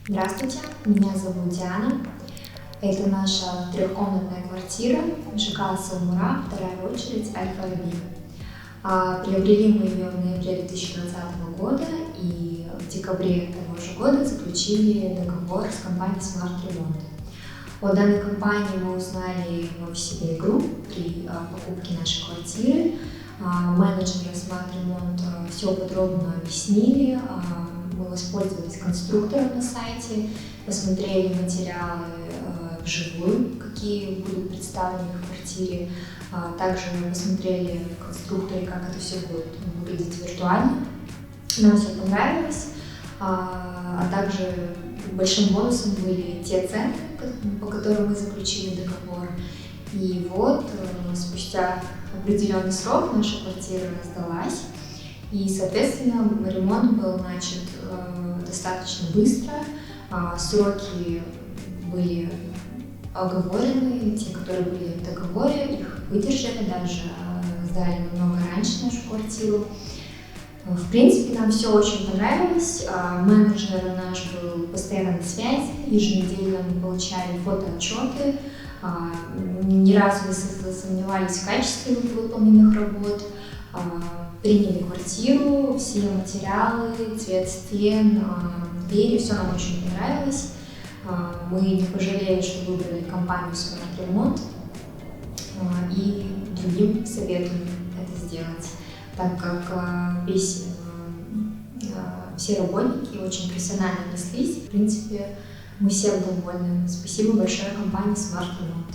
Здравствуйте, меня зовут Диана. Это наша трехкомнатная квартира ЖК Салмура, вторая очередь, Альфа-Раби. Приобрели мы ее в ноябре 2020 года и в декабре того же года заключили договор с компанией Smart Remont. О данной компании мы узнали в офисе Group при покупке нашей квартиры. Менеджеры Smart Remont все подробно объяснили. Мы воспользовались конструктором на сайте, посмотрели материалы вживую, какие будут представлены в квартире. Также посмотрели в конструкторе, как это все будет выглядеть виртуально. Нам все понравилось. А также большим бонусом были те цены, по которым мы заключили договор. И вот спустя определенный срок наша квартира сдалась. И, соответственно, ремонт был начат достаточно быстро. Сроки были оговорены, те, которые были в договоре, их выдержали, даже сдали намного раньше нашу квартиру. В принципе, нам все очень понравилось. Менеджер наш был постоянно на связи, еженедельно мы получали фотоотчеты, ни разу не сомневались в качестве выполненных работ. Приняли квартиру, все материалы, цвет стен, двери, все нам очень понравилось. Мы не пожалели, что выбрали компанию Smart Remont, и другим советуем это сделать, так как все работники очень профессионально отнеслись. В принципе, мы всем довольны. Спасибо большое компании Smart Remont.